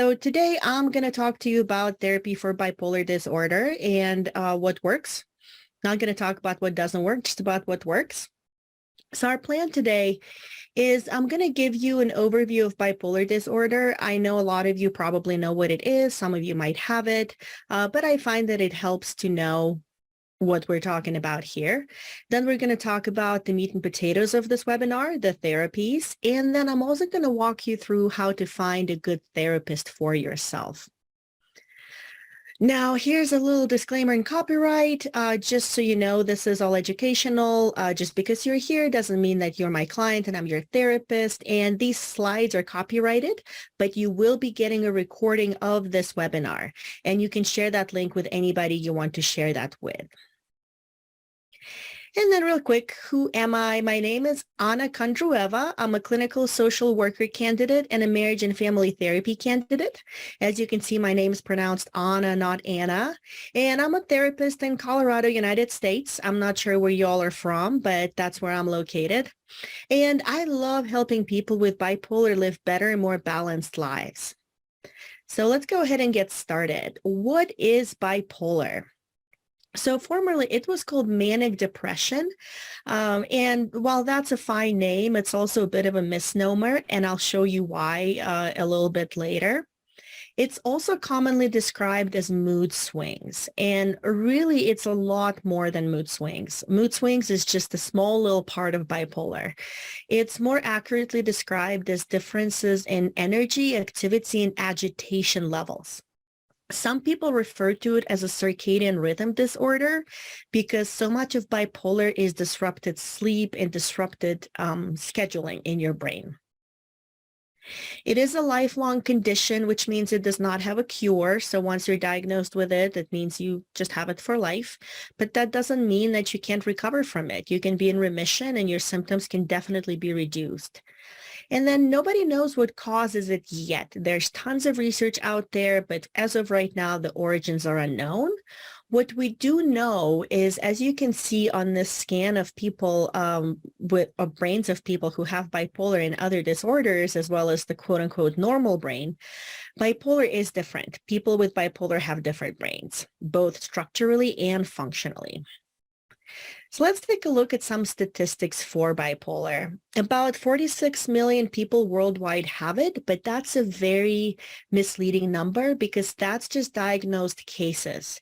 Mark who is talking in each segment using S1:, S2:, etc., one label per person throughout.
S1: So today I'm going to talk to you about therapy for bipolar disorder and what works. Not going to talk about what doesn't work, just about what works. So our plan today is I'm going to give you an overview of bipolar disorder. I know a lot of you probably know what it is. Some of you might have it, but I find that it helps to know what we're talking about here. Then we're going to talk about the meat and potatoes of this webinar, the therapies, and then I'm also going to walk you through how to find a good therapist for yourself. Now, here's a little disclaimer and copyright. Just so you know, this is all educational. Just because you're here doesn't mean that you're my client and I'm your therapist. And these slides are copyrighted, but you will be getting a recording of this webinar. And you can share that link with anybody you want to share that with. And then real quick, who am I? My name is Anna Kondrueva. I'm a clinical social worker candidate and a marriage and family therapy candidate. As you can see, my name is pronounced Anna, not Anna. And I'm a therapist in Colorado, United States. I'm not sure where y'all are from, but that's where I'm located. And I love helping people with bipolar live better and more balanced lives. So let's go ahead and get started. What is bipolar? So formerly, it was called manic depression. And while that's a fine name, it's also a bit of a misnomer, and I'll show you why a little bit later. It's also commonly described as mood swings, and really it's a lot more than mood swings. Mood swings is just a small little part of bipolar. It's more accurately described as differences in energy, activity, and agitation levels. Some people refer to it as a circadian rhythm disorder because so much of bipolar is disrupted sleep and disrupted scheduling in your brain. It is a lifelong condition, which means it does not have a cure. So once you're diagnosed with it, it means you just have it for life. But that doesn't mean that you can't recover from it. You can be in remission and your symptoms can definitely be reduced. And then nobody knows what causes it yet. There's tons of research out there, but as of right now, the origins are unknown. What we do know is, as you can see on this scan of people of brains of people who have bipolar and other disorders, as well as the quote unquote normal brain, bipolar is different. People with bipolar have different brains, both structurally and functionally. So let's take a look at some statistics for bipolar. About 46 million people worldwide have it, but that's a very misleading number because that's just diagnosed cases.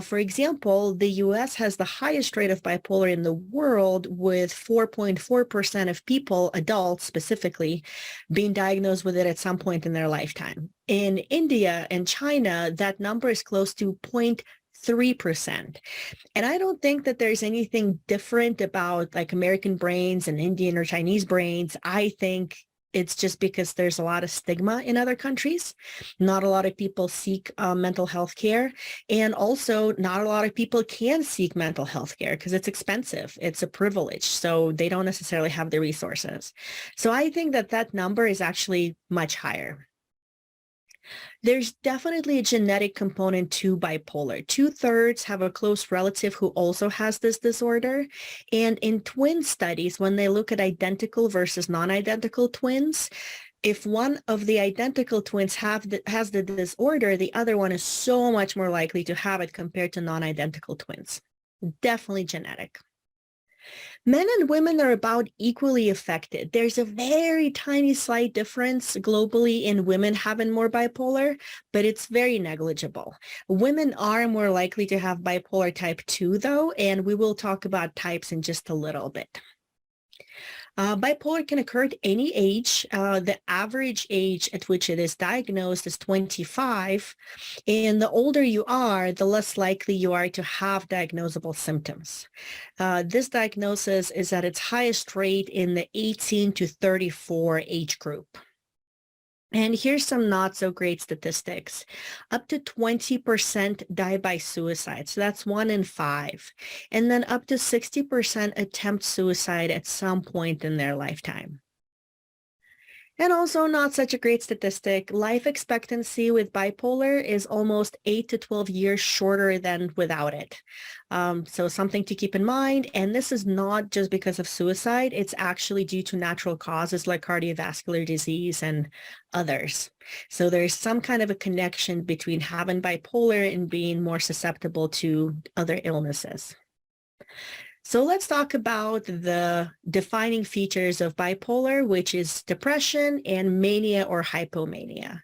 S1: For example, the US has the highest rate of bipolar in the world, with 4.4% of people, adults specifically, being diagnosed with it at some point in their lifetime. In India and China, that number is close to 0.3%. And I don't think that there's anything different about like American brains and Indian or Chinese brains. I think it's just because there's a lot of stigma in other countries. Not a lot of people seek mental health care. And also not a lot of people can seek mental health care because it's expensive. It's a privilege. So they don't necessarily have the resources. So I think that that number is actually much higher. There's definitely a genetic component to bipolar. 2/3 have a close relative who also has this disorder. And in twin studies, when they look at identical versus non-identical twins, if one of the identical twins has the disorder, the other one is so much more likely to have it compared to non-identical twins. Definitely genetic. Men and women are about equally affected. There's a very tiny slight difference globally in women having more bipolar, but it's very negligible. Women are more likely to have bipolar type 2 though, and we will talk about types in just a little bit. Bipolar can occur at any age. The average age at which it is diagnosed is 25. And the older you are, the less likely you are to have diagnosable symptoms. This diagnosis is at its highest rate in the 18 to 34 age group. And here's some not so great statistics. Up to 20% die by suicide. So that's 1 in 5. And then up to 60% attempt suicide at some point in their lifetime. And also not such a great statistic. Life expectancy with bipolar is almost 8 to 12 years shorter than without it. So something to keep in mind. And this is not just because of suicide. It's actually due to natural causes like cardiovascular disease and others. So there's some kind of a connection between having bipolar and being more susceptible to other illnesses. So let's talk about the defining features of bipolar, which is depression and mania or hypomania.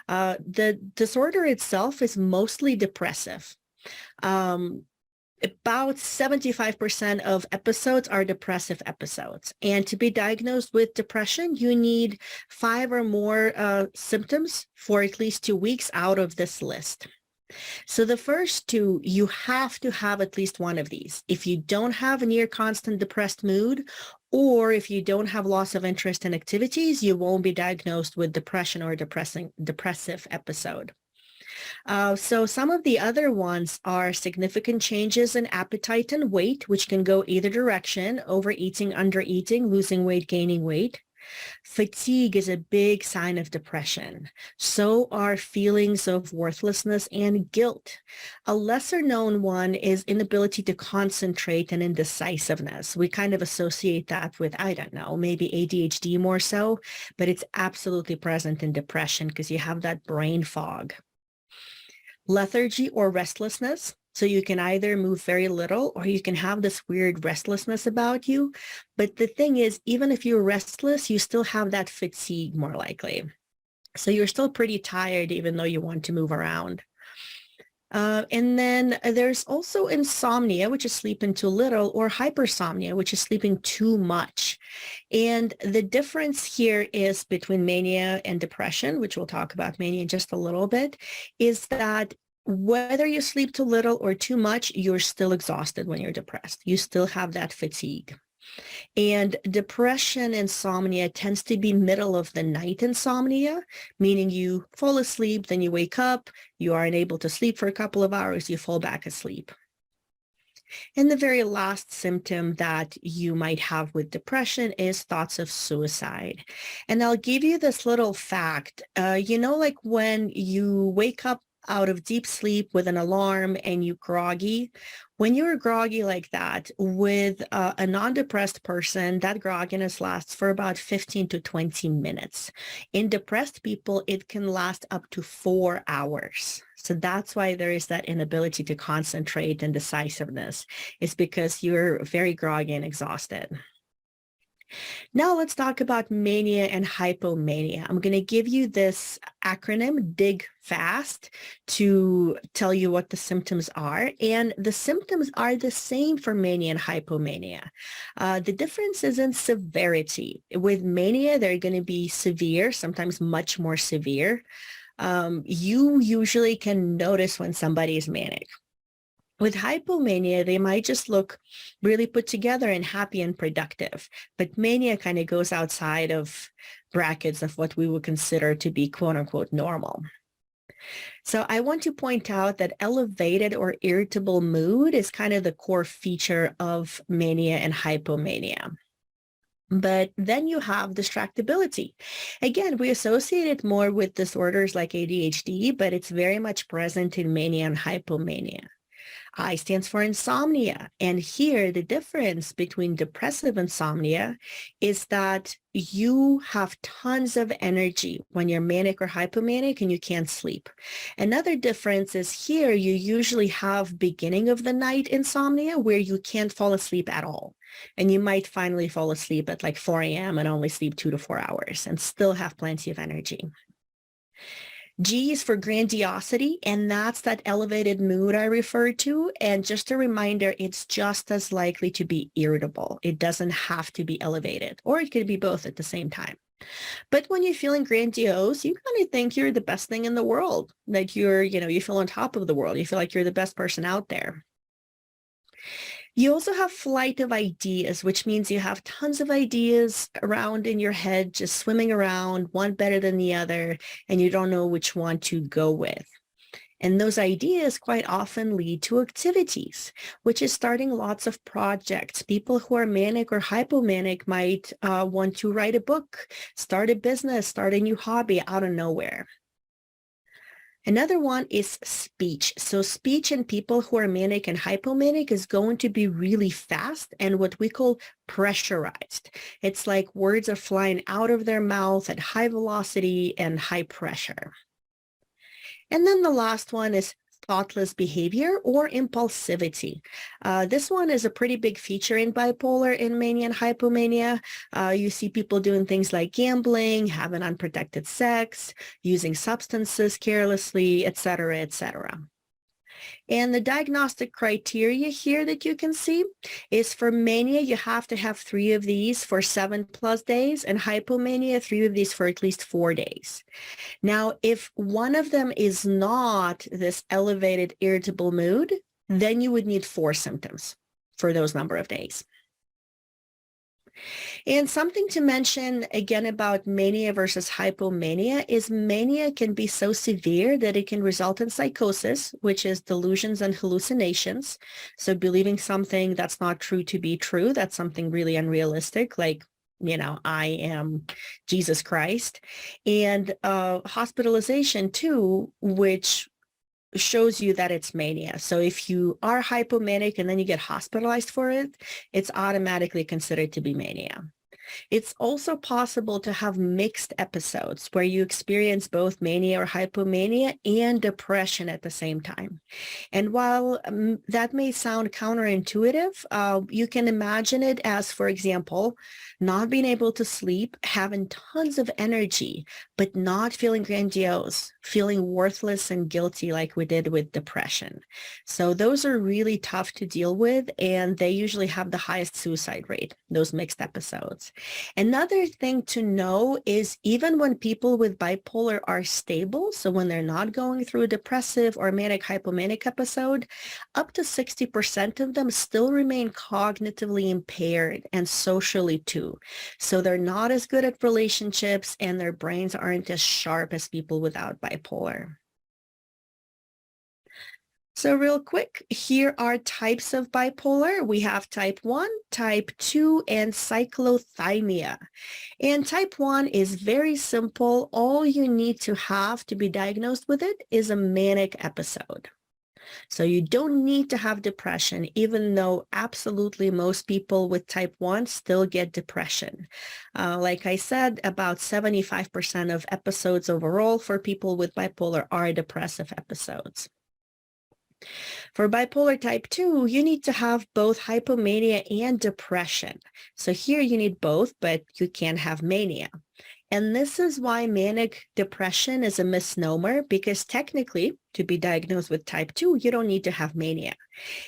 S1: The disorder itself is mostly depressive. About 75% of episodes are depressive episodes. And to be diagnosed with depression, you need 5 or more symptoms for at least 2 weeks out of this list. So the first two, you have to have at least one of these. If you don't have a near constant depressed mood, or if you don't have loss of interest in activities, you won't be diagnosed with depression or depressive episode. So some of the other ones are significant changes in appetite and weight, which can go either direction: overeating, undereating, losing weight, gaining weight. Fatigue is a big sign of depression. So are feelings of worthlessness and guilt. A lesser known one is inability to concentrate and indecisiveness. We kind of associate that with, I don't know, maybe ADHD more so, but it's absolutely present in depression because you have that brain fog. Lethargy or restlessness. So you can either move very little or you can have this weird restlessness about you. But the thing is, even if you're restless, you still have that fatigue more likely. So you're still pretty tired even though you want to move around. And then there's also insomnia, which is sleeping too little, or hypersomnia, which is sleeping too much. And the difference here is between mania and depression, which we'll talk about mania in just a little bit, is that whether you sleep too little or too much, you're still exhausted when you're depressed. You still have that fatigue. And depression insomnia tends to be middle of the night insomnia, meaning you fall asleep, then you wake up, you are unable to sleep for a couple of hours, you fall back asleep. And the very last symptom that you might have with depression is thoughts of suicide. And I'll give you this little fact. Like when you wake up out of deep sleep with an alarm and you groggy, when you're groggy like that with a non-depressed person, that grogginess lasts for about 15 to 20 minutes. In depressed people, it can last up to 4 hours. So that's why there is that inability to concentrate and decisiveness. It's because you're very groggy and exhausted. Now let's talk about mania and hypomania. I'm going to give you this acronym, DIG FAST, to tell you what the symptoms are. And the symptoms are the same for mania and hypomania. The difference is in severity. With mania, they're going to be severe, sometimes much more severe. You usually can notice when somebody is manic. With hypomania, they might just look really put together and happy and productive. But mania kind of goes outside of brackets of what we would consider to be quote unquote normal. So I want to point out that elevated or irritable mood is kind of the core feature of mania and hypomania. But then you have distractibility. Again, we associate it more with disorders like ADHD, but it's very much present in mania and hypomania. I stands for insomnia. And here, the difference between depressive insomnia is that you have tons of energy when you're manic or hypomanic and you can't sleep. Another difference is here, you usually have beginning of the night insomnia where you can't fall asleep at all. And you might finally fall asleep at like 4 a.m. and only sleep 2 to 4 hours and still have plenty of energy. G is for grandiosity, and that's that elevated mood I referred to. And just a reminder, it's just as likely to be irritable. It doesn't have to be elevated, or it could be both at the same time. But when you're feeling grandiose, you kind of think you're the best thing in the world, that you feel on top of the world. You feel like you're the best person out there. You also have flight of ideas, which means you have tons of ideas around in your head, just swimming around, one better than the other, and you don't know which one to go with. And those ideas quite often lead to activities, which is starting lots of projects. People who are manic or hypomanic might want to write a book, start a business, start a new hobby out of nowhere. Another one is speech. So speech in people who are manic and hypomanic is going to be really fast and what we call pressurized. It's like words are flying out of their mouth at high velocity and high pressure. And then the last one is thoughtless behavior or impulsivity. This one is a pretty big feature in bipolar, in mania and hypomania. You see people doing things like gambling, having unprotected sex, using substances carelessly, etc., etc. And the diagnostic criteria here that you can see is for mania, you have to have 3 of these for 7+ days, and hypomania, 3 of these for at least 4 days. Now, if one of them is not this elevated irritable mood, then you would need 4 symptoms for those number of days. And something to mention again about mania versus hypomania is mania can be so severe that it can result in psychosis, which is delusions and hallucinations. So believing something that's not true to be true, that's something really unrealistic, like, you know, I am Jesus Christ. And hospitalization too, which shows you that it's mania. So if you are hypomanic and then you get hospitalized for it, it's automatically considered to be mania. It's also possible to have mixed episodes where you experience both mania or hypomania and depression at the same time. And while that may sound counterintuitive, you can imagine it as, for example, not being able to sleep, having tons of energy, but not feeling grandiose, feeling worthless and guilty like we did with depression. So those are really tough to deal with, and they usually have the highest suicide rate, those mixed episodes. Another thing to know is even when people with bipolar are stable, so when they're not going through a depressive or manic hypomanic episode, up to 60% of them still remain cognitively impaired and socially too. So they're not as good at relationships and their brains aren't as sharp as people without bipolar. So real quick, here are types of bipolar. We have type 1, type 2, and cyclothymia. And type 1 is very simple. All you need to have to be diagnosed with it is a manic episode. So you don't need to have depression, even though absolutely most people with type 1 still get depression. Like I said, about 75% of episodes overall for people with bipolar are depressive episodes. For bipolar type 2, you need to have both hypomania and depression. So here you need both, but you can't have mania. And this is why manic depression is a misnomer, because technically, to be diagnosed with type 2, you don't need to have mania.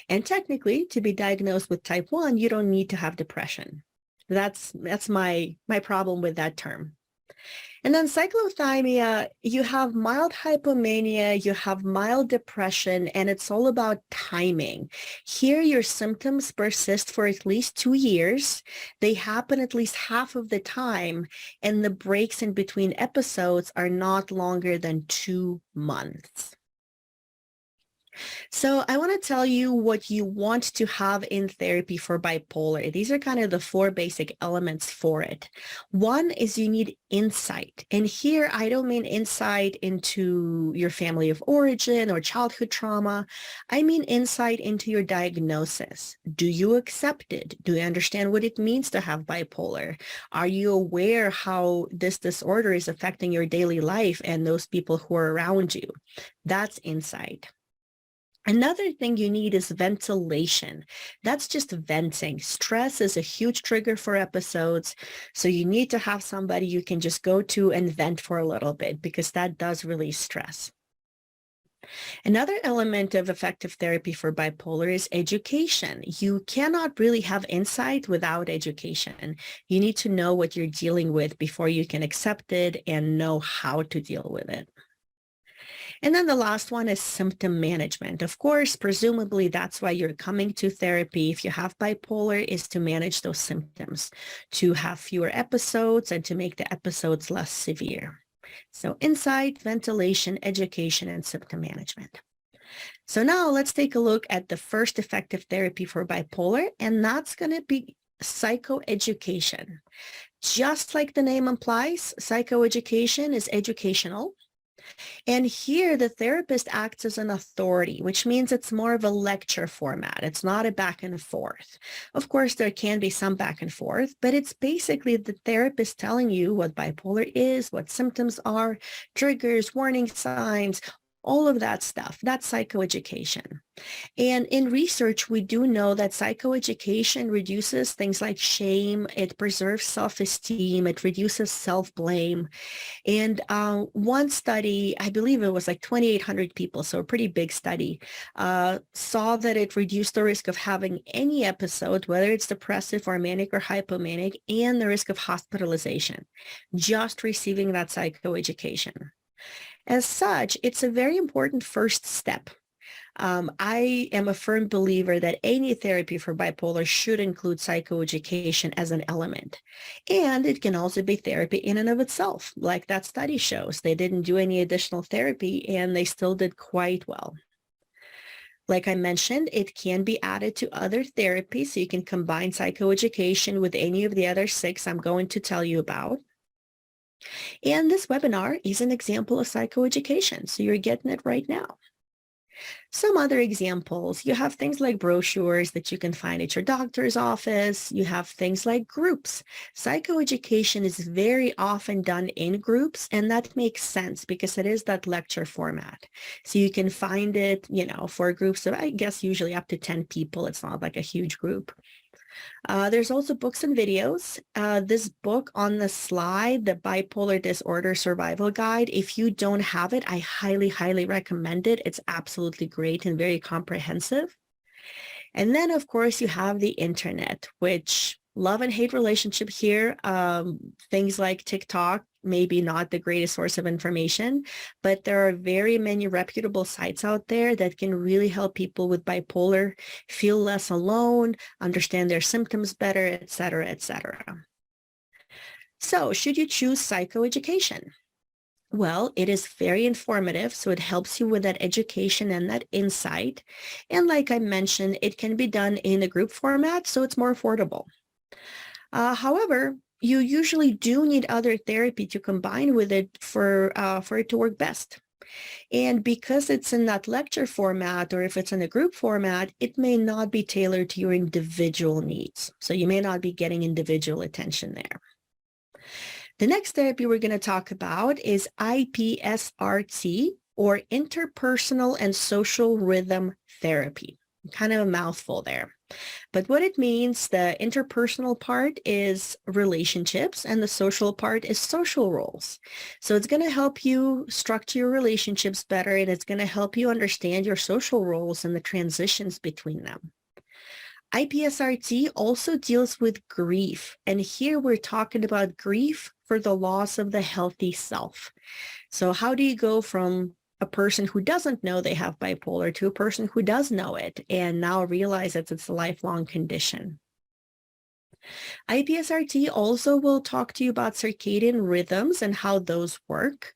S1: And technically, to be diagnosed with type 1, you don't need to have depression. That's my problem with that term. And then cyclothymia, you have mild hypomania, you have mild depression, and it's all about timing. Here, your symptoms persist for at least 2 years. They happen at least half of the time, and the breaks in between episodes are not longer than 2 months. So I want to tell you what you want to have in therapy for bipolar. These are kind of the 4 basic elements for it. One is you need insight. And here I don't mean insight into your family of origin or childhood trauma. I mean insight into your diagnosis. Do you accept it? Do you understand what it means to have bipolar? Are you aware how this disorder is affecting your daily life and those people who are around you? That's insight. Another thing you need is ventilation. That's just venting. Stress is a huge trigger for episodes. So you need to have somebody you can just go to and vent for a little bit, because that does release stress. Another element of effective therapy for bipolar is education. You cannot really have insight without education. You need to know what you're dealing with before you can accept it and know how to deal with it. And then the last one is symptom management. Of course, presumably that's why you're coming to therapy if you have bipolar, is to manage those symptoms, to have fewer episodes and to make the episodes less severe. So insight, ventilation, education, and symptom management. So now let's take a look at the first effective therapy for bipolar, and that's going to be psychoeducation. Just like the name implies, psychoeducation is educational. And here the therapist acts as an authority, which means it's more of a lecture format. It's not a back and forth. Of course, there can be some back and forth, but it's basically the therapist telling you what bipolar is, what symptoms are, triggers, warning signs, all of that stuff. That's psychoeducation. And in research, we do know that psychoeducation reduces things like shame, it preserves self-esteem, it reduces self-blame. And one study, I believe it was like 2,800 people, so a pretty big study, saw that it reduced the risk of having any episode, whether it's depressive or manic or hypomanic, and the risk of hospitalization, just receiving that psychoeducation. As such, it's a very important first step. I am a firm believer that any therapy for bipolar should include psychoeducation as an element. And it can also be therapy in and of itself, like that study shows. They didn't do any additional therapy and they still did quite well. Like I mentioned, it can be added to other therapies, so you can combine psychoeducation with any of the other 6 I'm going to tell you about. And this webinar is an example of psychoeducation, so you're getting it right now. Some other examples, you have things like brochures that you can find at your doctor's office. You have things like groups. Psychoeducation is very often done in groups, and that makes sense because it is that lecture format. So you can find it, for groups of, I guess, usually up to 10 people. It's not like a huge group. There's also books and videos. This book on the slide, the Bipolar Disorder Survival Guide, if you don't have it, I highly, highly recommend it. It's absolutely great and very comprehensive. And then, of course, you have the internet, which love and hate relationship here. Things like TikTok, maybe not the greatest source of information, but there are very many reputable sites out there that can really help people with bipolar feel less alone, understand their symptoms better, et cetera, et cetera. So should you choose psychoeducation? Well, it is very informative, so it helps you with that education and that insight. And like I mentioned, it can be done in a group format, so it's more affordable. However, you usually do need other therapy to combine with it for it to work best. And because it's in that lecture format, or if it's in a group format, it may not be tailored to your individual needs. So you may not be getting individual attention there. The next therapy we're going to talk about is IPSRT, or interpersonal and social rhythm therapy. Kind of a mouthful there. But what it means, the interpersonal part is relationships and the social part is social roles. So it's going to help you structure your relationships better, and it's going to help you understand your social roles and the transitions between them. IPSRT also deals with grief. And here we're talking about grief for the loss of the healthy self. So how do you go from a person who doesn't know they have bipolar to a person who does know it and now realize that it's a lifelong condition? IPSRT also will talk to you about circadian rhythms and how those work.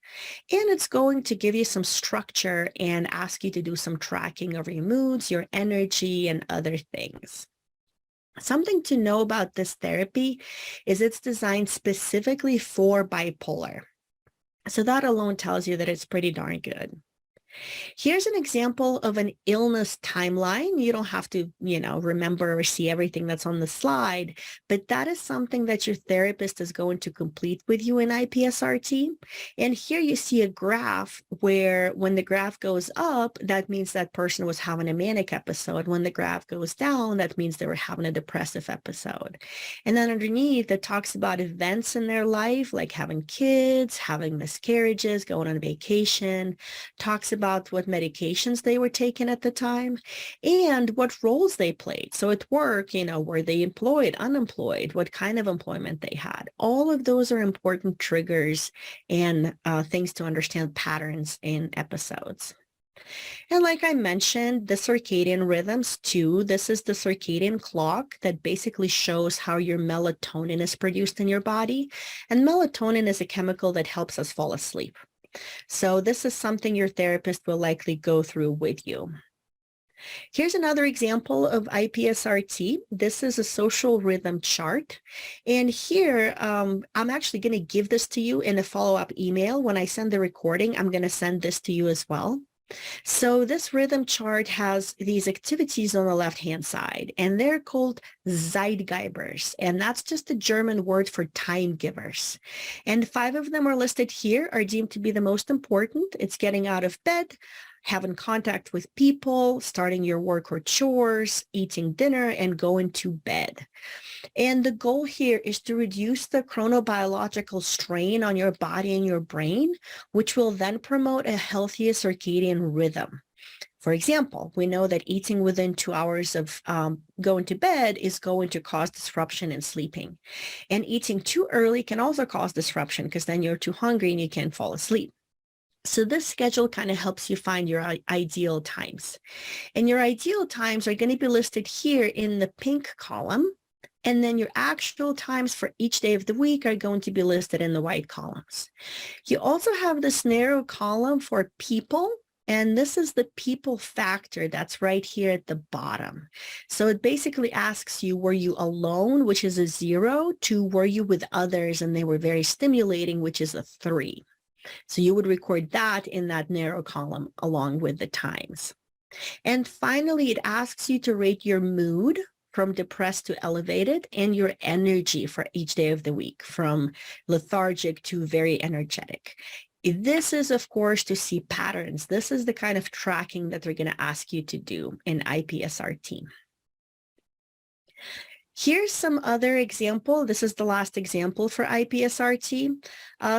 S1: And it's going to give you some structure and ask you to do some tracking of your moods, your energy, and other things. Something to know about this therapy is it's designed specifically for bipolar. So that alone tells you that it's pretty darn good. Here's an example of an illness timeline. You don't have to, remember or see everything that's on the slide, but that is something that your therapist is going to complete with you in IPSRT. And here you see a graph where when the graph goes up, that means that person was having a manic episode. When the graph goes down, that means they were having a depressive episode. And then underneath, it talks about events in their life, like having kids, having miscarriages, going on vacation, talks about what medications they were taking at the time and what roles they played. So at work, were they employed, unemployed, what kind of employment they had. All of those are important triggers and things to understand patterns in episodes. And like I mentioned, the circadian rhythms too. This is the circadian clock that basically shows how your melatonin is produced in your body. And melatonin is a chemical that helps us fall asleep. So this is something your therapist will likely go through with you. Here's another example of IPSRT. This is a social rhythm chart. And here, I'm actually going to give this to you in a follow-up email. When I send the recording, I'm going to send this to you as well. So this rhythm chart has these activities on the left-hand side, and they're called Zeitgebers, and that's just a German word for time givers. And 5 of them are listed here, are deemed to be the most important. It's getting out of bed, having contact with people, starting your work or chores, eating dinner, and going to bed. And the goal here is to reduce the chronobiological strain on your body and your brain, which will then promote a healthier circadian rhythm. For example, we know that eating within 2 hours of going to bed is going to cause disruption in sleeping. And eating too early can also cause disruption because then you're too hungry and you can't fall asleep. So this schedule kind of helps you find your ideal times. And your ideal times are going to be listed here in the pink column. And then your actual times for each day of the week are going to be listed in the white columns. You also have this narrow column for people, and this is the people factor that's right here at the bottom. So it basically asks you, were you alone, which is a 0, to were you with others and they were very stimulating, which is a 3. So you would record that in that narrow column along with the times. And finally, it asks you to rate your mood from depressed to elevated and your energy for each day of the week, from lethargic to very energetic. This is, of course, to see patterns. This is the kind of tracking that they're going to ask you to do in IPSRT. Here's some other example. This is the last example for IPSRT.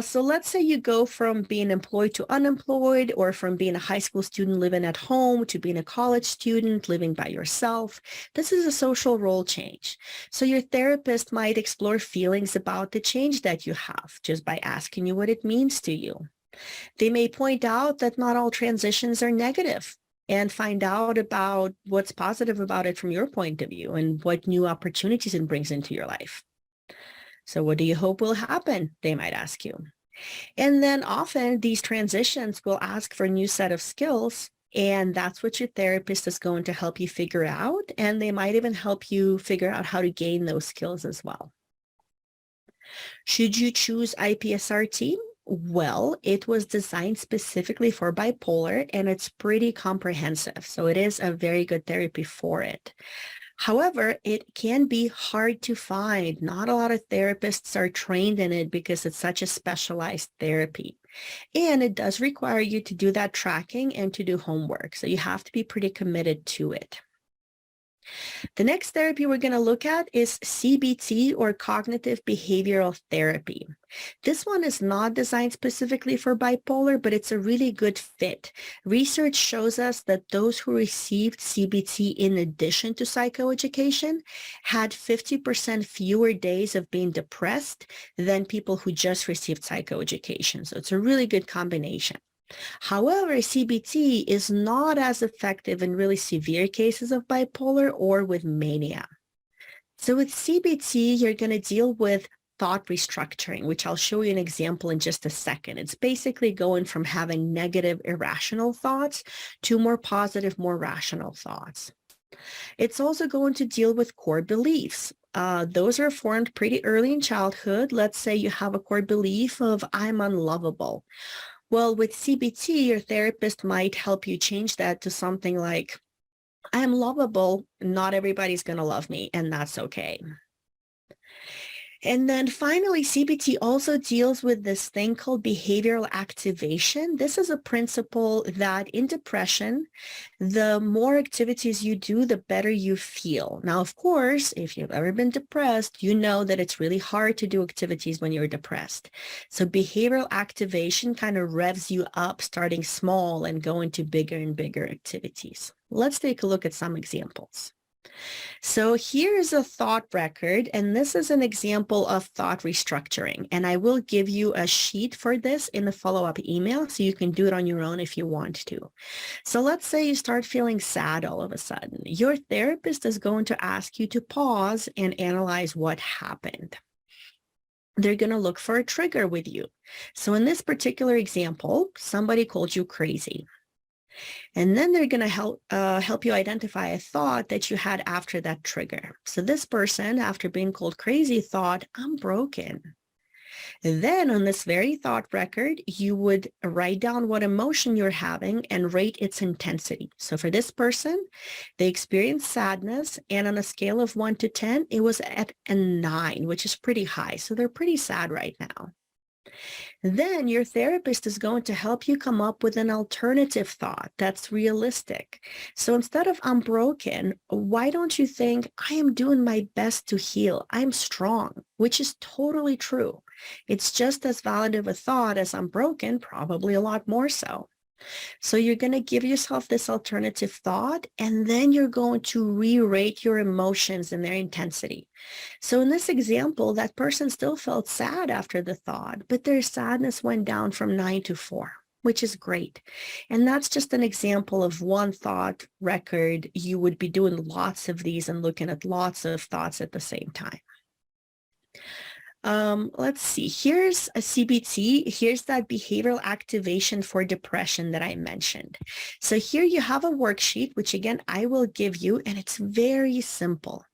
S1: So let's say you go from being employed to unemployed, or from being a high school student living at home to being a college student living by yourself. This is a social role change. So your therapist might explore feelings about the change that you have just by asking you what it means to you. They may point out that not all transitions are negative, and find out about what's positive about it from your point of view and what new opportunities it brings into your life. So what do you hope will happen? They might ask you. And then often these transitions will ask for a new set of skills, and that's what your therapist is going to help you figure out. And they might even help you figure out how to gain those skills as well. Should you choose IPSRT? Well, it was designed specifically for bipolar, and it's pretty comprehensive. So it is a very good therapy for it. However, it can be hard to find. Not a lot of therapists are trained in it because it's such a specialized therapy. And it does require you to do that tracking and to do homework. So you have to be pretty committed to it. The next therapy we're going to look at is CBT, or cognitive behavioral therapy. This one is not designed specifically for bipolar, but it's a really good fit. Research shows us that those who received CBT in addition to psychoeducation had 50% fewer days of being depressed than people who just received psychoeducation. So it's a really good combination. However, CBT is not as effective in really severe cases of bipolar or with mania. So with CBT, you're going to deal with thought restructuring, which I'll show you an example in just a second. It's basically going from having negative, irrational thoughts to more positive, more rational thoughts. It's also going to deal with core beliefs. Those are formed pretty early in childhood. Let's say you have a core belief of I'm unlovable. Well, with CBT, your therapist might help you change that to something like, I'm lovable, not everybody's going to love me, and that's okay. And then finally, CBT also deals with this thing called behavioral activation. This is a principle that in depression, the more activities you do, the better you feel. Now, of course, if you've ever been depressed, you know that it's really hard to do activities when you're depressed. So behavioral activation kind of revs you up, starting small and going to bigger and bigger activities. Let's take a look at some examples. So here's a thought record, and this is an example of thought restructuring. And I will give you a sheet for this in the follow-up email, so you can do it on your own if you want to. So let's say you start feeling sad all of a sudden. Your therapist is going to ask you to pause and analyze what happened. They're going to look for a trigger with you. So in this particular example, somebody called you crazy. And then they're going to help you identify a thought that you had after that trigger. So this person, after being called crazy, thought, I'm broken. And then on this very thought record, you would write down what emotion you're having and rate its intensity. So for this person, they experienced sadness, and on a scale of 1 to 10, it was at a 9, which is pretty high. So they're pretty sad right now. Then your therapist is going to help you come up with an alternative thought that's realistic. So instead of I'm broken, why don't you think I am doing my best to heal? I'm strong, which is totally true. It's just as valid of a thought as I'm broken, probably a lot more so. So you're going to give yourself this alternative thought, and then you're going to re-rate your emotions and their intensity. So in this example, that person still felt sad after the thought, but their sadness went down from 9 to 4, which is great. And that's just an example of one thought record. You would be doing lots of these and looking at lots of thoughts at the same time. Let's see, here's a CBT. Here's that behavioral activation for depression that I mentioned. So here you have a worksheet, which again, I will give you, and it's very simple.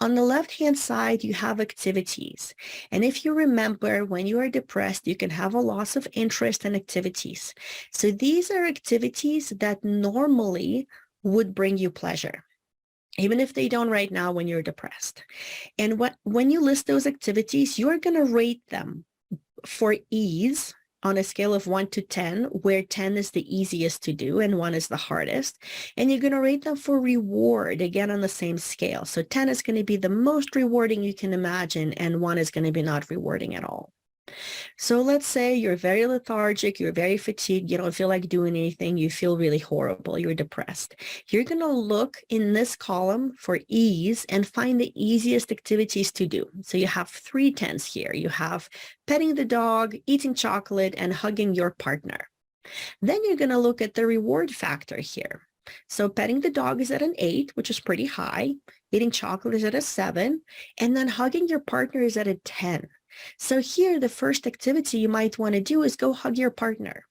S1: On the left-hand side, you have activities. And if you remember, when you are depressed, you can have a loss of interest in activities. So these are activities that normally would bring you pleasure, even if they don't right now when you're depressed. And when you list those activities, you're going to rate them for ease on a scale of 1 to 10, where 10 is the easiest to do and 1 is the hardest. And you're going to rate them for reward, again, on the same scale. So 10 is going to be the most rewarding you can imagine, and 1 is going to be not rewarding at all. So let's say you're very lethargic, you're very fatigued, you don't feel like doing anything, you feel really horrible, you're depressed. You're going to look in this column for ease and find the easiest activities to do. So you have 3 10s here. You have petting the dog, eating chocolate, and hugging your partner. Then you're going to look at the reward factor here. So petting the dog is at an 8, which is pretty high. Eating chocolate is at a 7. And then hugging your partner is at a 10. So here, the first activity you might want to do is go hug your partner.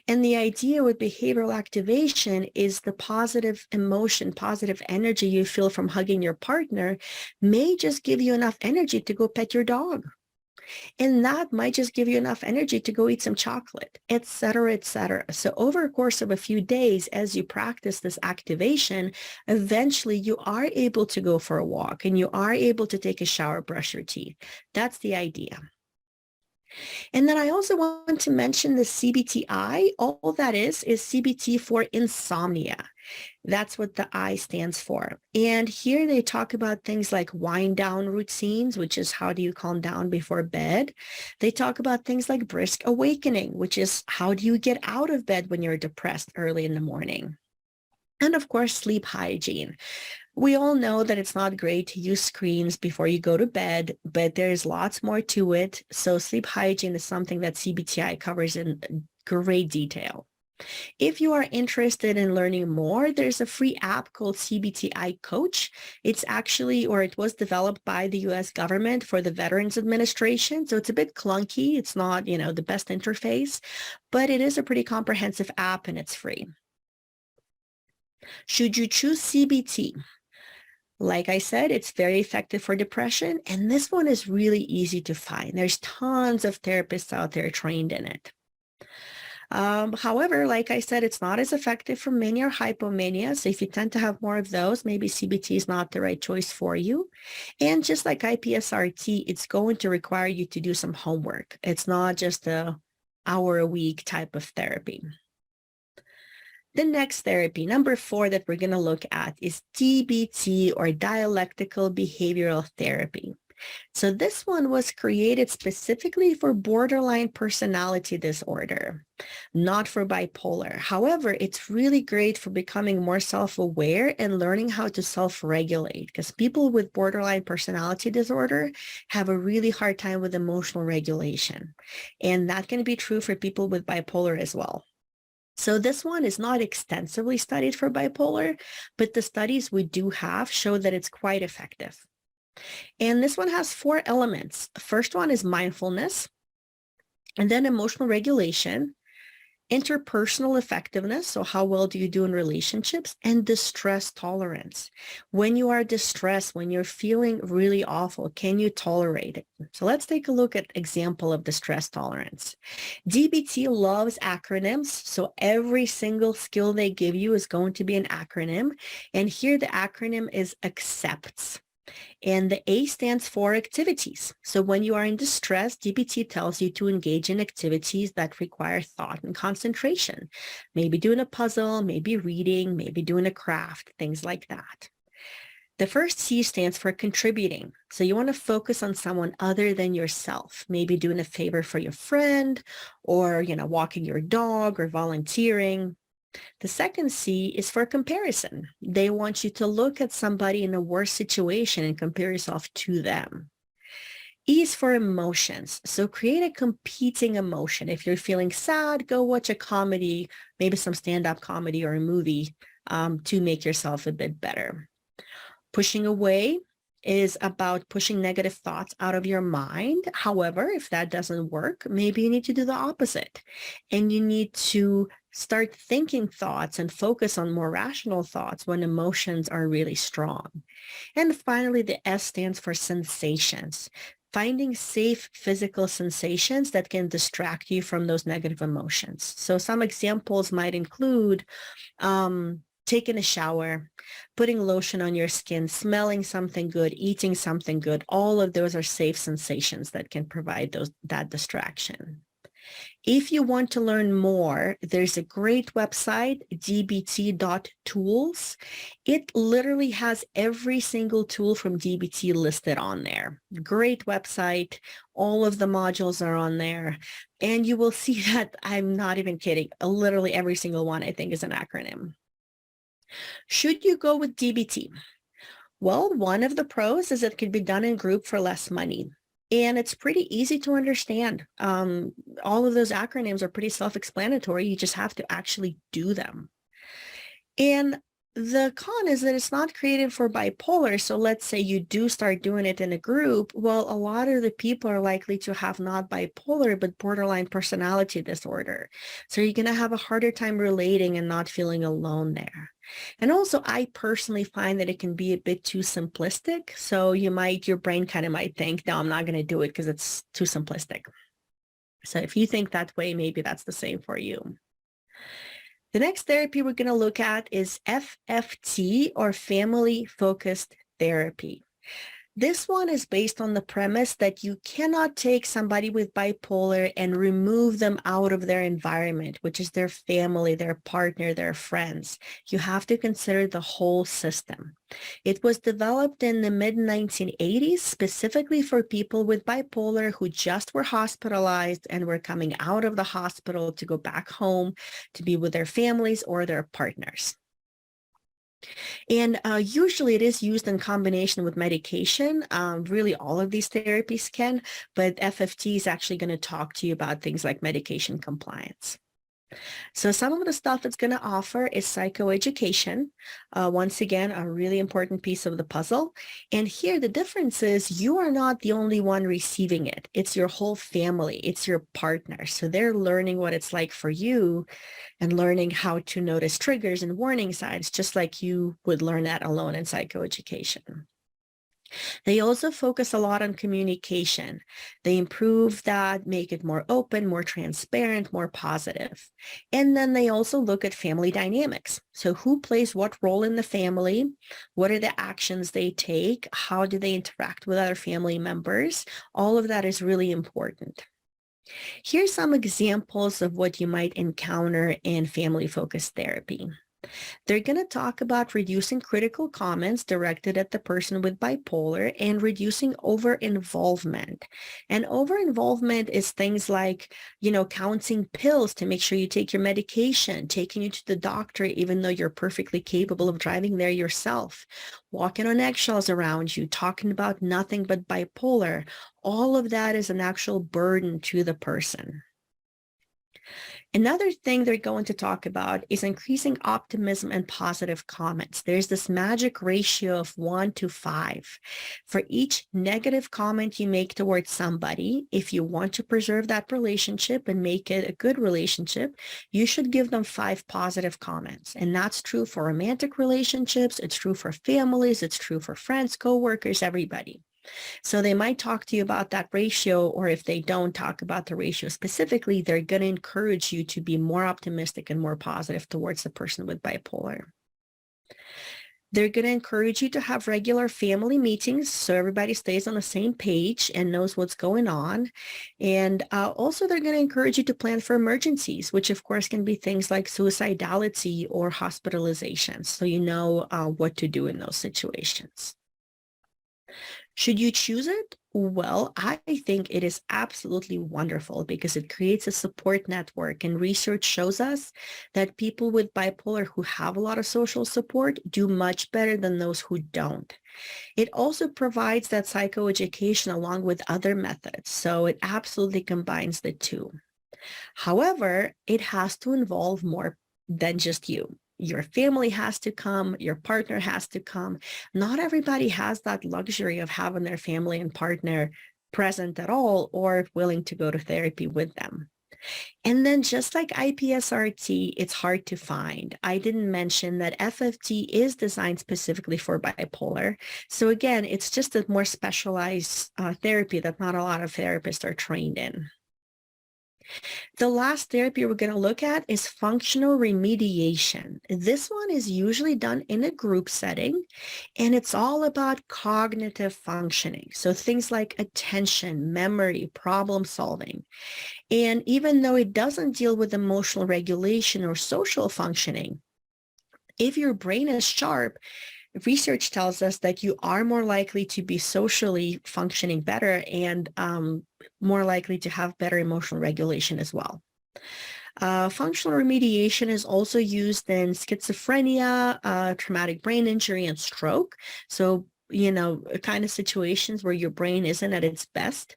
S1: And the idea with behavioral activation is the positive emotion, positive energy you feel from hugging your partner may just give you enough energy to go pet your dog. And that might just give you enough energy to go eat some chocolate, etc., etc. So over a course of a few days, as you practice this activation, eventually you are able to go for a walk and you are able to take a shower, brush your teeth. That's the idea. And then I also want to mention the CBTI. All that is CBT for insomnia. That's what the I stands for. And here they talk about things like wind down routines, which is how do you calm down before bed. They talk about things like brisk awakening, which is how do you get out of bed when you're depressed early in the morning. And of course, sleep hygiene. We all know that it's not great to use screens before you go to bed, but there's lots more to it. So sleep hygiene is something that CBTI covers in great detail. If you are interested in learning more, there's a free app called CBTI Coach. It's actually, or it was developed by the US government for the Veterans Administration. So it's a bit clunky. It's not, the best interface, but it is a pretty comprehensive app and it's free. Should you choose CBT? Like I said, it's very effective for depression, and this one is really easy to find. There's tons of therapists out there trained in it. However, like I said, it's not as effective for mania or hypomania. So if you tend to have more of those, maybe CBT is not the right choice for you. And just like IPSRT, it's going to require you to do some homework. It's not just a hour a week type of therapy. The next therapy, number 4 that we're going to look at is DBT, or dialectical behavioral therapy. So this one was created specifically for borderline personality disorder, not for bipolar. However, it's really great for becoming more self-aware and learning how to self-regulate, because people with borderline personality disorder have a really hard time with emotional regulation. And that can be true for people with bipolar as well. So this one is not extensively studied for bipolar, but the studies we do have show that it's quite effective. And this one has 4 elements. The first one is mindfulness, and then emotional regulation, interpersonal effectiveness, so how well do you do in relationships, and distress tolerance. When you are distressed, when you're feeling really awful, can you tolerate it? So let's take a look at example of distress tolerance. DBT loves acronyms, so every single skill they give you is going to be an acronym, and here the acronym is ACCEPTS. And the A stands for activities. So when you are in distress, DBT tells you to engage in activities that require thought and concentration. Maybe doing a puzzle, maybe reading, maybe doing a craft, things like that. The first C stands for contributing. So you want to focus on someone other than yourself, maybe doing a favor for your friend, or, walking your dog or volunteering. The second C is for comparison. They want you to look at somebody in a worse situation and compare yourself to them. E is for emotions. So create a competing emotion. If you're feeling sad, go watch a comedy, maybe some stand-up comedy or a movie to make yourself a bit better. Pushing away is about pushing negative thoughts out of your mind. However, if that doesn't work, maybe you need to do the opposite. And you need to start thinking thoughts and focus on more rational thoughts when emotions are really strong. And finally, the S stands for sensations. Finding safe physical sensations that can distract you from those negative emotions. So some examples might include taking a shower, putting lotion on your skin, smelling something good, eating something good. All of those are safe sensations that can provide that distraction. If you want to learn more, there's a great website, dbt.tools. It literally has every single tool from DBT listed on there. Great website. All of the modules are on there. And you will see that I'm not even kidding. Literally every single one, I think, is an acronym. Should you go with DBT? Well, one of the pros is it can be done in group for less money. And it's pretty easy to understand. All of those acronyms are pretty self-explanatory. You just have to actually do them. And the con is that it's not created for bipolar. So let's say you do start doing it in a group. Well, a lot of the people are likely to have not bipolar, but borderline personality disorder. So you're going to have a harder time relating and not feeling alone there. And also, I personally find that it can be a bit too simplistic. So your brain kind of might think, no, I'm not going to do it because it's too simplistic. So if you think that way, maybe that's the same for you. The next therapy we're going to look at is FFT, or family-focused therapy. This one is based on the premise that you cannot take somebody with bipolar and remove them out of their environment, which is their family, their partner, their friends. You have to consider the whole system. It was developed in the mid-1980s specifically for people with bipolar who just were hospitalized and were coming out of the hospital to go back home to be with their families or their partners. And usually it is used in combination with medication. Really, all of these therapies can, but FFT is actually going to talk to you about things like medication compliance. So some of the stuff it's going to offer is psychoeducation. Once again, a really important piece of the puzzle. And here the difference is you are not the only one receiving it. It's your whole family. It's your partner. So they're learning what it's like for you and learning how to notice triggers and warning signs, just like you would learn that alone in psychoeducation. They also focus a lot on communication. They improve that, make it more open, more transparent, more positive. And then they also look at family dynamics. So who plays what role in the family? What are the actions they take? How do they interact with other family members? All of that is really important. Here's some examples of what you might encounter in family-focused therapy. They're going to talk about reducing critical comments directed at the person with bipolar and reducing over-involvement. And over-involvement is things like, counting pills to make sure you take your medication, taking you to the doctor, even though you're perfectly capable of driving there yourself, walking on eggshells around you, talking about nothing but bipolar. All of that is an actual burden to the person. Another thing they're going to talk about is increasing optimism and positive comments. There's this magic ratio of 1 to 5. For each negative comment you make towards somebody, if you want to preserve that relationship and make it a good relationship, you should give them 5 positive comments. And that's true for romantic relationships. It's true for families. It's true for friends, coworkers, everybody. So they might talk to you about that ratio, or if they don't talk about the ratio specifically, they're going to encourage you to be more optimistic and more positive towards the person with bipolar. They're going to encourage you to have regular family meetings so everybody stays on the same page and knows what's going on. And also they're going to encourage you to plan for emergencies, which of course can be things like suicidality or hospitalization. So you know what to do in those situations. Should you choose it? Well, I think it is absolutely wonderful because it creates a support network, and research shows us that people with bipolar who have a lot of social support do much better than those who don't. It also provides that psychoeducation along with other methods, so it absolutely combines the two. However, it has to involve more than just you. Your family has to come, your partner has to come. Not everybody has that luxury of having their family and partner present at all or willing to go to therapy with them. And then just like IPSRT, it's hard to find. I didn't mention that FFT is designed specifically for bipolar. So again, it's just a more specialized therapy that not a lot of therapists are trained in. The last therapy we're going to look at is functional remediation. This one is usually done in a group setting, and it's all about cognitive functioning. So things like attention, memory, problem solving. And even though it doesn't deal with emotional regulation or social functioning, if your brain is sharp, research tells us that you are more likely to be socially functioning better and more likely to have better emotional regulation as well. Functional remediation is also used in schizophrenia, traumatic brain injury, and stroke. So, kind of situations where your brain isn't at its best.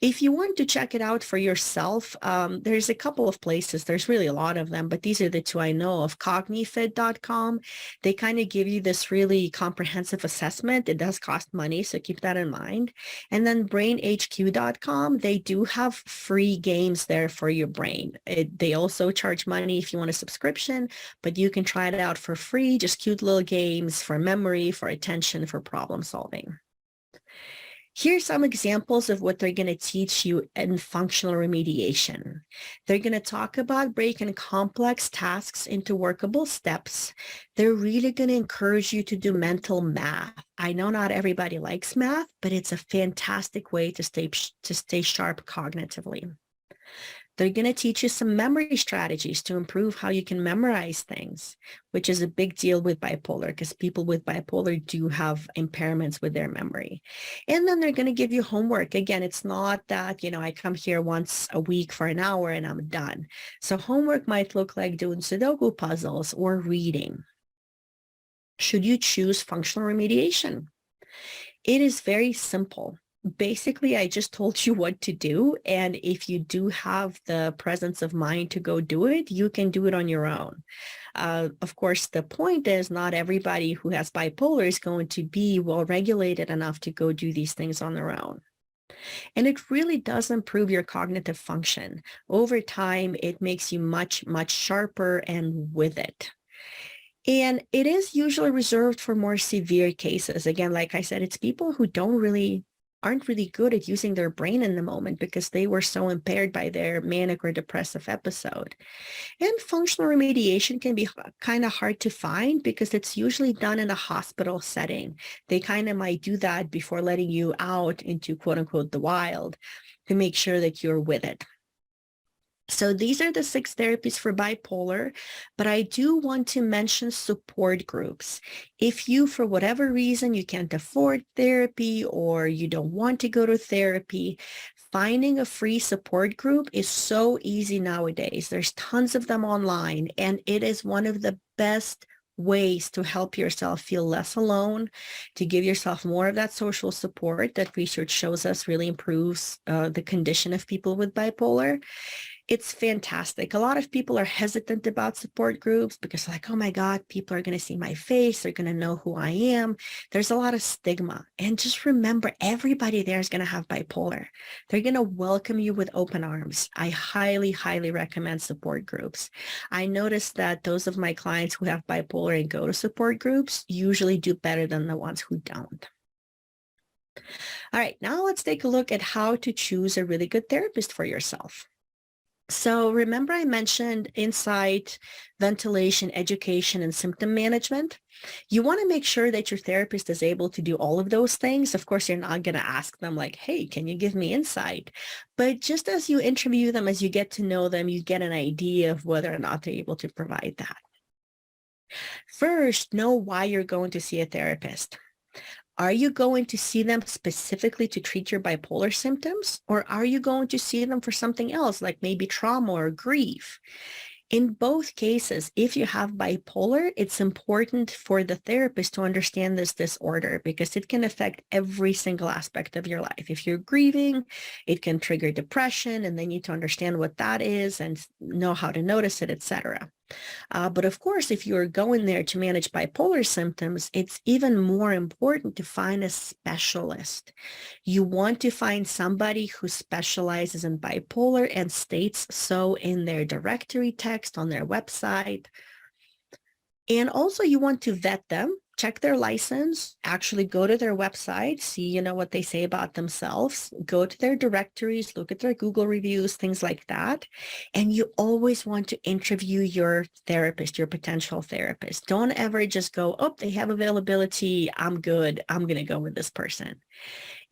S1: If you want to check it out for yourself, there's a couple of places. There's really a lot of them, but these are the two I know of. Cognifit.com. They kind of give you this really comprehensive assessment. It does cost money, so keep that in mind. And then brainhq.com. They do have free games there for your brain. They also charge money if you want a subscription, but you can try it out for free. Just cute little games for memory, for attention, for problem solving. Here's some examples of what they're going to teach you in functional remediation. They're going to talk about breaking complex tasks into workable steps. They're really going to encourage you to do mental math. I know not everybody likes math, but it's a fantastic way to stay sharp cognitively. They're going to teach you some memory strategies to improve how you can memorize things, which is a big deal with bipolar because people with bipolar do have impairments with their memory. And then they're going to give you homework. Again, it's not that, I come here once a week for an hour and I'm done. So homework might look like doing Sudoku puzzles or reading. Should you choose functional remediation? It is very simple. Basically, I just told you what to do. And if you do have the presence of mind to go do it, you can do it on your own. Of course, the point is not everybody who has bipolar is going to be well-regulated enough to go do these things on their own. And it really does improve your cognitive function. Over time, it makes you much, much sharper and with it. And it is usually reserved for more severe cases. Again, like I said, it's people who aren't really good at using their brain in the moment because they were so impaired by their manic or depressive episode. And functional remediation can be kind of hard to find because it's usually done in a hospital setting. They kind of might do that before letting you out into quote unquote the wild to make sure that you're with it. So these are the 6 therapies for bipolar, but I do want to mention support groups. If you, for whatever reason, you can't afford therapy or you don't want to go to therapy, finding a free support group is so easy nowadays. There's tons of them online, and it is one of the best ways to help yourself feel less alone, to give yourself more of that social support that research shows us really improves the condition of people with bipolar. It's fantastic. A lot of people are hesitant about support groups because like, oh my God, people are going to see my face. They're going to know who I am. There's a lot of stigma. And just remember, everybody there is going to have bipolar. They're going to welcome you with open arms. I highly, highly recommend support groups. I noticed that those of my clients who have bipolar and go to support groups usually do better than the ones who don't. All right, now let's take a look at how to choose a really good therapist for yourself. So remember I mentioned insight, ventilation, education, and symptom management. You want to make sure that your therapist is able to do all of those things. Of course, you're not going to ask them like, hey, can you give me insight? But just as you interview them, as you get to know them, you get an idea of whether or not they're able to provide that. First, know why you're going to see a therapist. Are you going to see them specifically to treat your bipolar symptoms, or are you going to see them for something else, like maybe trauma or grief? In both cases, if you have bipolar, it's important for the therapist to understand this disorder because it can affect every single aspect of your life. If you're grieving, it can trigger depression, and they need to understand what that is and know how to notice it, etc. But of course, if you're going there to manage bipolar symptoms, it's even more important to find a specialist. You want to find somebody who specializes in bipolar and states so in their directory text on their website. And also you want to vet them, check their license, actually go to their website, see, what they say about themselves, go to their directories, look at their Google reviews, things like that. And you always want to interview your therapist, your potential therapist. Don't ever just go, oh, they have availability, I'm good, I'm going to go with this person.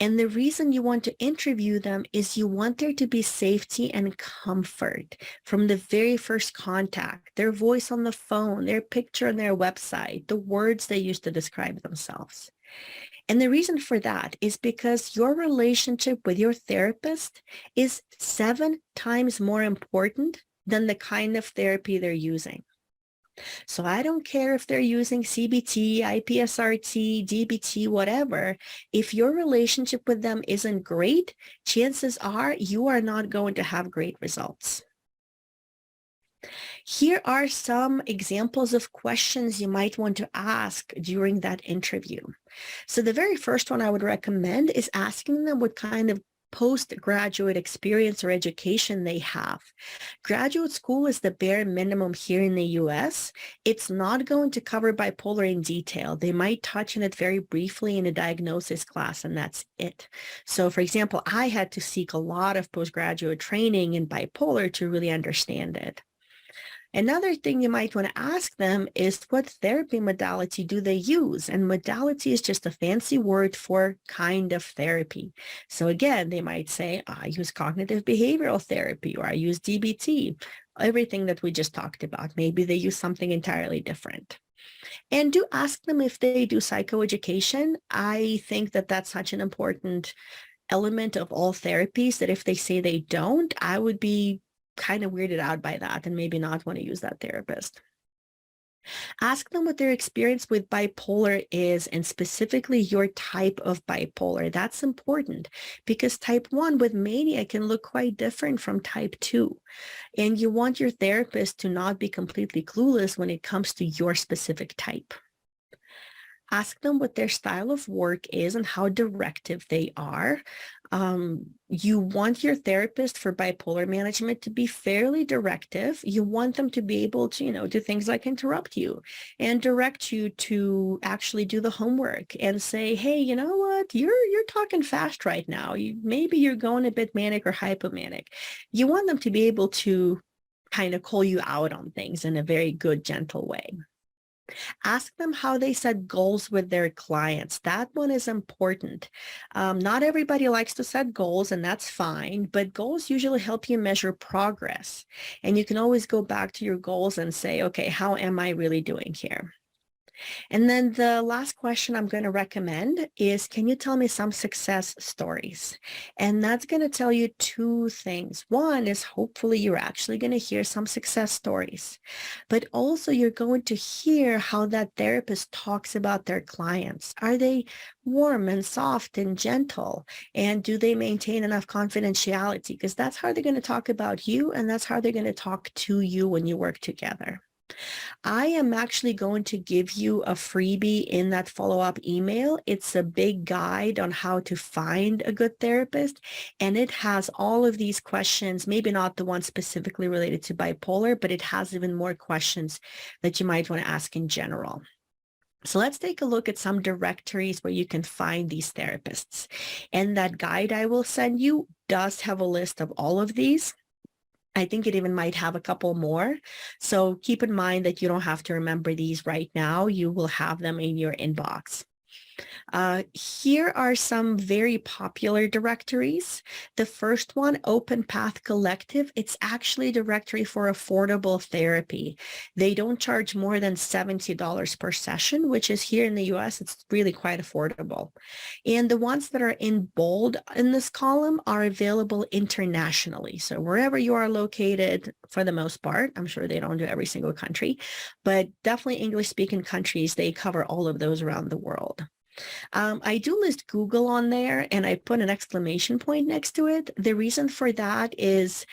S1: And the reason you want to interview them is you want there to be safety and comfort from the very first contact, their voice on the phone, their picture on their website, the words they use to describe themselves. And the reason for that is because your relationship with your therapist is 7 times more important than the kind of therapy they're using. So I don't care if they're using CBT, IPSRT, DBT, whatever. If your relationship with them isn't great, chances are you are not going to have great results. Here are some examples of questions you might want to ask during that interview. So the very first one I would recommend is asking them what kind of postgraduate experience or education they have. Graduate school is the bare minimum here in the US. It's not going to cover bipolar in detail. They might touch on it very briefly in a diagnosis class, and that's it. So for example, I had to seek a lot of postgraduate training in bipolar to really understand it. Another thing you might want to ask them is what therapy modality do they use? And modality is just a fancy word for kind of therapy. So again, they might say, I use cognitive behavioral therapy, or I use DBT, everything that we just talked about. Maybe they use something entirely different. And do ask them if they do psychoeducation. I think that that's such an important element of all therapies that if they say they don't, I would be kind of weirded out by that and maybe not want to use that therapist. Ask them what their experience with bipolar is, and specifically your type of bipolar. That's important because type 1 with mania can look quite different from type 2. And you want your therapist to not be completely clueless when it comes to your specific type. Ask them what their style of work is and how directive they are. You want your therapist for bipolar management to be fairly directive. You want them to be able to, do things like interrupt you and direct you to actually do the homework and say, hey, you know what, you're talking fast right now. Maybe you're going a bit manic or hypomanic. You want them to be able to kind of call you out on things in a very good, gentle way. Ask them how they set goals with their clients. That one is important. Not everybody likes to set goals, and that's fine, but goals usually help you measure progress. And you can always go back to your goals and say, okay, how am I really doing here? And then the last question I'm going to recommend is, can you tell me some success stories? And that's going to tell you two things. One is hopefully you're actually going to hear some success stories, but also you're going to hear how that therapist talks about their clients. Are they warm and soft and gentle? And do they maintain enough confidentiality? Because that's how they're going to talk about you, and that's how they're going to talk to you when you work together. I am actually going to give you a freebie in that follow-up email. It's a big guide on how to find a good therapist, and it has all of these questions, maybe not the ones specifically related to bipolar, but it has even more questions that you might want to ask in general. So let's take a look at some directories where you can find these therapists. And that guide I will send you does have a list of all of these. I think it even might have a couple more. So keep in mind that you don't have to remember these right now. You will have them in your inbox. Here are some very popular directories. The first one, Open Path Collective, it's actually a directory for affordable therapy. They don't charge more than $70 per session, which is here in the US, it's really quite affordable. And the ones that are in bold in this column are available internationally. So wherever you are located, for the most part, I'm sure they don't do every single country, but definitely English-speaking countries, they cover all of those around the world. I do list Google on there, and I put an exclamation point next to it. The reason for that is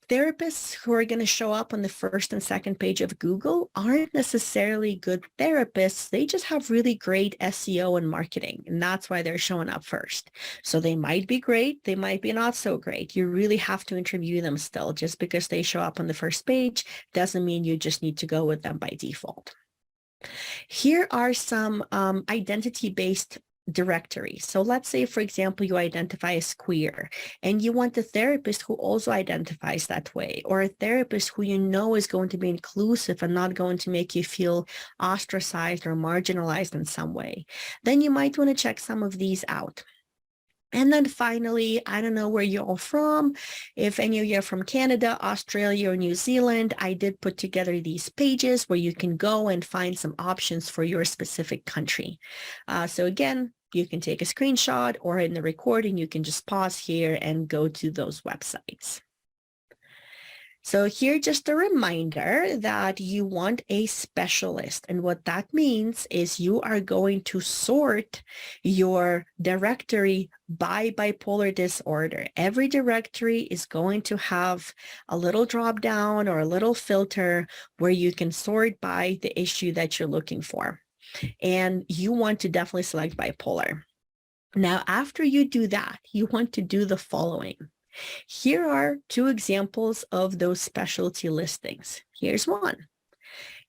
S1: therapists who are going to show up on the first and second page of Google aren't necessarily good therapists. They just have really great SEO and marketing, and that's why they're showing up first. So they might be great, they might be not so great. You really have to interview them still. Just because they show up on the first page doesn't mean you just need to go with them by default. Here are some identity-based directories. So let's say, for example, you identify as queer and you want a therapist who also identifies that way, or a therapist who you know is going to be inclusive and not going to make you feel ostracized or marginalized in some way. Then you might want to check some of these out. And then finally, I don't know where you're all from. If any of you are from Canada, Australia, or New Zealand, I did put together these pages where you can go and find some options for your specific country. So again, you can take a screenshot, or in the recording, you can just pause here and go to those websites. So here, just a reminder that you want a specialist. And what that means is you are going to sort your directory by bipolar disorder. Every directory is going to have a little drop down or a little filter where you can sort by the issue that you're looking for. And you want to definitely select bipolar. Now, after you do that, you want to do the following. Here are two examples of those specialty listings. Here's one.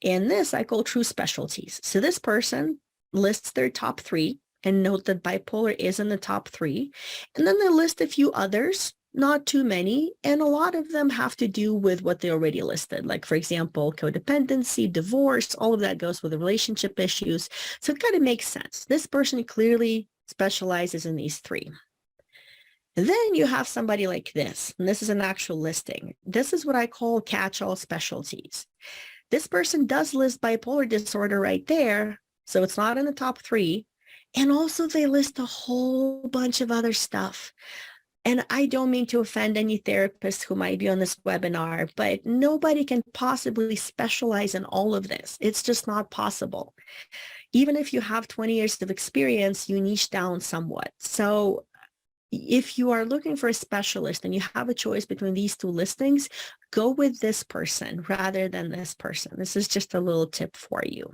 S1: And this I call true specialties. So this person lists their top three, and note that bipolar is in the top three. And then they list a few others, not too many, and a lot of them have to do with what they already listed. Like, for example, codependency, divorce, all of that goes with the relationship issues. So it kind of makes sense. This person clearly specializes in these three. And then you have somebody like this, and this is an actual listing. This is what I call catch-all specialties. This person does list bipolar disorder right there, so it's not in the top three. And also they list a whole bunch of other stuff. And I don't mean to offend any therapists who might be on this webinar, but nobody can possibly specialize in all of this. It's just not possible. Even if you have 20 years of experience, you niche down somewhat. So if you are looking for a specialist and you have a choice between these two listings, go with this person rather than this person. This is just a little tip for you.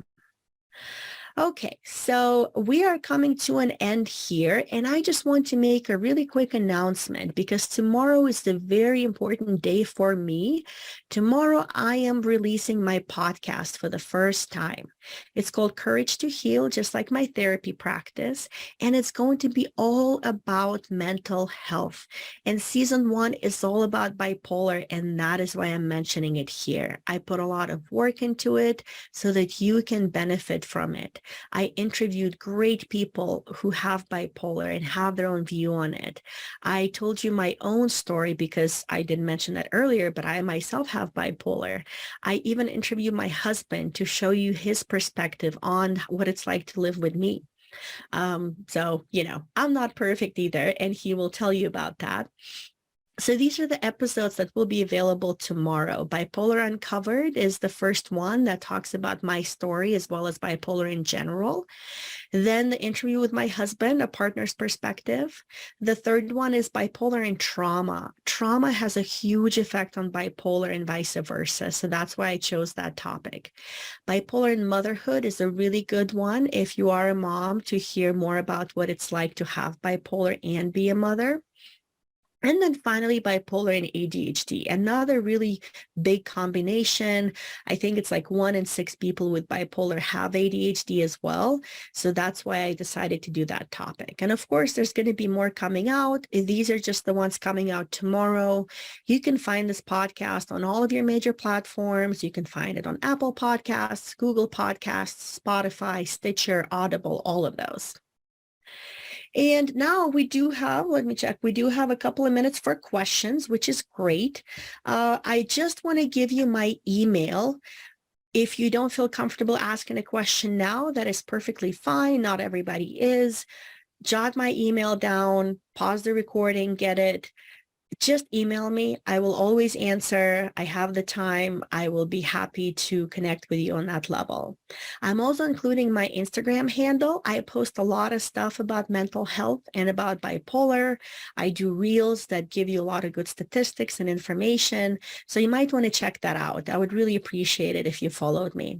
S1: Okay, so we are coming to an end here, and I just want to make a really quick announcement because tomorrow is the very important day for me. Tomorrow, I am releasing my podcast for the first time. It's called Courage to Heal, just like my therapy practice, and it's going to be all about mental health. And season one is all about bipolar, and that is why I'm mentioning it here. I put a lot of work into it so that you can benefit from it. I interviewed great people who have bipolar and have their own view on it. I told you my own story because I didn't mention that earlier, but I myself have bipolar. I even interviewed my husband to show you his perspective on what it's like to live with me. So, I'm not perfect either, and he will tell you about that. So these are the episodes that will be available tomorrow. Bipolar Uncovered is the first one that talks about my story as well as bipolar in general. Then the interview with my husband, a partner's perspective. The third one is bipolar and trauma. Trauma has a huge effect on bipolar and vice versa. So that's why I chose that topic. Bipolar and motherhood is a really good one if you are a mom to hear more about what it's like to have bipolar and be a mother. And then finally, bipolar and ADHD, another really big combination. I think it's like 1 in 6 people with bipolar have ADHD as well. So that's why I decided to do that topic. And of course, there's going to be more coming out. These are just the ones coming out tomorrow. You can find this podcast on all of your major platforms. You can find it on Apple Podcasts, Google Podcasts, Spotify, Stitcher, Audible, all of those. And now we do have, let me check, we do have a couple of minutes for questions, which is great. I just want to give you my email. If you don't feel comfortable asking a question now, that is perfectly fine. Not everybody is. Jot my email down, pause the recording, get it. Just email me. I will always answer. I have the time. I will be happy to connect with you on that level. I'm also including my Instagram handle. I post a lot of stuff about mental health and about bipolar. I do reels that give you a lot of good statistics and information. So you might want to check that out. I would really appreciate it if you followed me.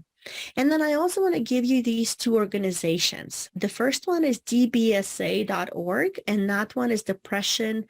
S1: And then I also want to give you these two organizations. The first one is dbsa.org, and that one is Depression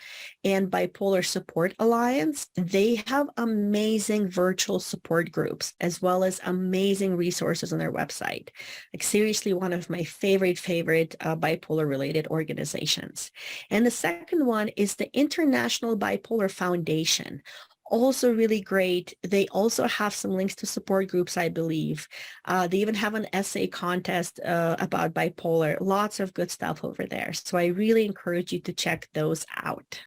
S1: and Bipolar Support Alliance. They have amazing virtual support groups as well as amazing resources on their website. Like seriously, one of my favorite bipolar related organizations. And the second one is the International Bipolar Foundation. Also really great. They also have some links to support groups, I believe. They even have an essay contest about bipolar. Lots of good stuff over there. So I really encourage you to check those out.